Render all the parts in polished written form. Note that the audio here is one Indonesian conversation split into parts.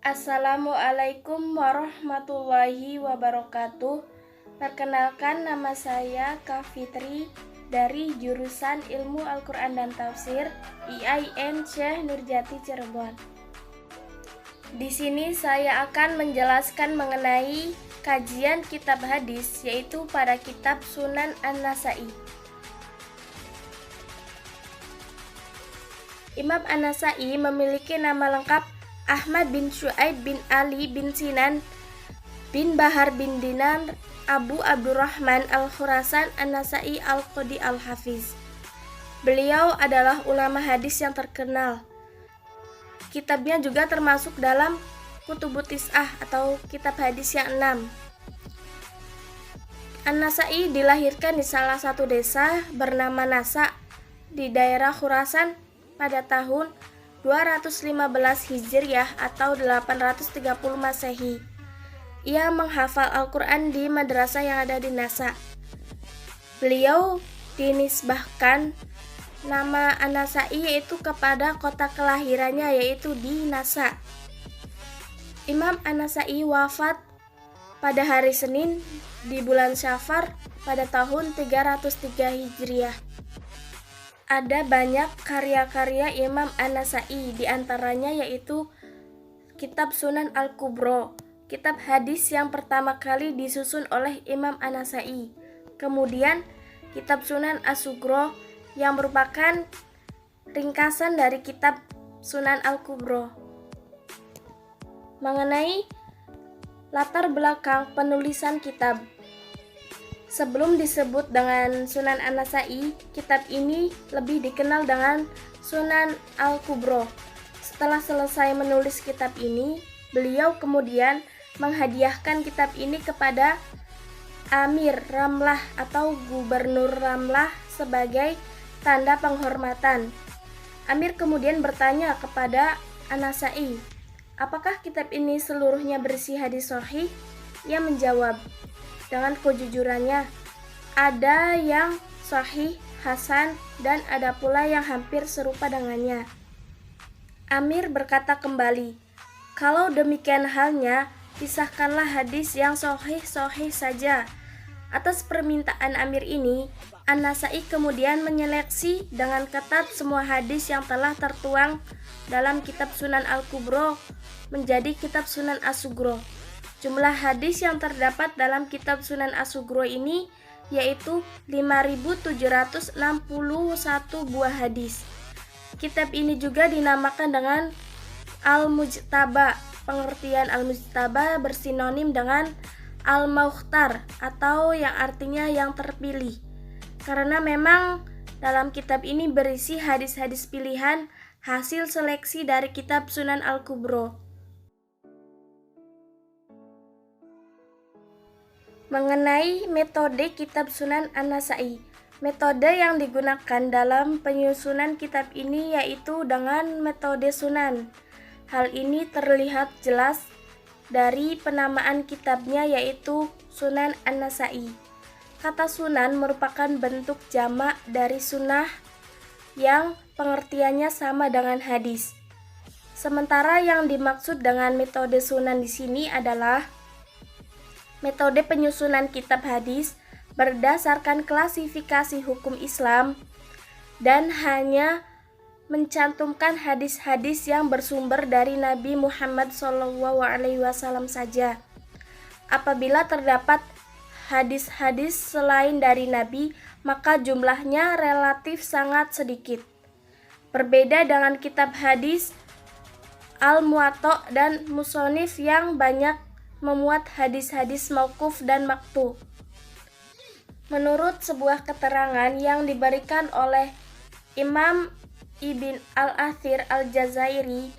Assalamualaikum warahmatullahi wabarakatuh. Perkenalkan, nama saya Kak Fitri dari jurusan Ilmu Al-Quran dan Tafsir IAIN Syekh Nurjati Cirebon. Di sini saya akan menjelaskan mengenai kajian kitab hadis, yaitu pada kitab Sunan An-Nasa'i. Imam An-Nasa'i memiliki nama lengkap Ahmad bin Syuaib bin Ali bin Sinan bin Bahar bin Dinar Abu Abdurrahman Al-Khurasan An-Nasa'i Al-Qadi Al-Hafiz. Beliau adalah ulama hadis yang terkenal. Kitabnya juga termasuk dalam Kutubut Tis'ah atau kitab hadis yang 6. An-Nasa'i dilahirkan di salah satu desa bernama Nasa di daerah Khurasan pada tahun 215 Hijriah atau 830 Masehi. Ia menghafal Al-Quran di madrasah yang ada di Nasa. Beliau dinisbahkan nama An-Nasa'i yaitu kepada kota kelahirannya, yaitu di Nasa. Imam An-Nasa'i wafat pada hari Senin di bulan Syafar pada tahun 303 Hijriah. Ada banyak karya-karya Imam An-Nasa'i, diantaranya yaitu Kitab Sunan Al-Kubro, kitab hadis yang pertama kali disusun oleh Imam An-Nasa'i. Kemudian Kitab Sunan As-Sugro yang merupakan ringkasan dari Kitab Sunan Al-Kubro. Mengenai latar belakang penulisan kitab, sebelum disebut dengan Sunan An-Nasa'i, kitab ini lebih dikenal dengan Sunan Al-Kubro. Setelah selesai menulis kitab ini, beliau kemudian menghadiahkan kitab ini kepada Amir Ramlah atau Gubernur Ramlah sebagai tanda penghormatan. Amir kemudian bertanya kepada An-Nasa'i, apakah kitab ini seluruhnya berisi hadis sahih? Ia menjawab dengan kejujurannya, ada yang sahih, hasan, dan ada pula yang hampir serupa dengannya. Amir berkata kembali, kalau demikian halnya, pisahkanlah hadis yang sahih-sahih saja. Atas permintaan Amir ini, An-Nasa'i kemudian menyeleksi dengan ketat semua hadis yang telah tertuang dalam kitab Sunan Al-Kubro menjadi kitab Sunan As-Sugro. Jumlah hadis yang terdapat dalam kitab Sunan As-Sugro ini yaitu 5.761 buah hadis. Kitab ini juga dinamakan dengan Al-Mujtaba. Pengertian Al-Mujtaba bersinonim dengan Al-Mukhtar atau yang artinya yang terpilih. Karena memang dalam kitab ini berisi hadis-hadis pilihan hasil seleksi dari kitab Sunan Al-Kubro. Mengenai metode kitab Sunan An-Nasa'i, metode yang digunakan dalam penyusunan kitab ini yaitu dengan metode sunan. Hal ini terlihat jelas dari penamaan kitabnya yaitu Sunan An-Nasa'i. Kata sunan merupakan bentuk jamak dari sunnah yang pengertiannya sama dengan hadis. Sementara yang dimaksud dengan metode sunan di sini adalah metode penyusunan kitab hadis berdasarkan klasifikasi hukum Islam dan hanya mencantumkan hadis-hadis yang bersumber dari Nabi Muhammad SAW saja. Apabila terdapat hadis-hadis selain dari Nabi, maka jumlahnya relatif sangat sedikit. Berbeda dengan kitab hadis Al-Muwatta dan Musonif yang banyak memuat hadis-hadis mauquf dan maqtu. Menurut sebuah keterangan yang diberikan oleh Imam Ibn Al-Athir Al-Jazairi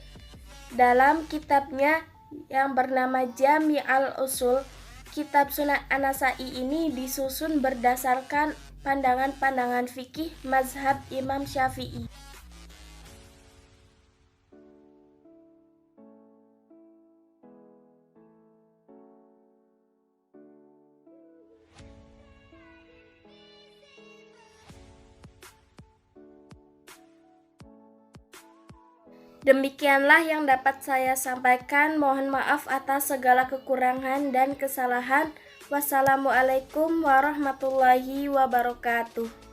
dalam kitabnya yang bernama Jami' Al-Usul, kitab Sunan An-Nasa'i ini disusun berdasarkan pandangan-pandangan fikih mazhab Imam Syafi'i. Demikianlah yang dapat saya sampaikan. Mohon maaf atas segala kekurangan dan kesalahan. Wassalamualaikum warahmatullahi wabarakatuh.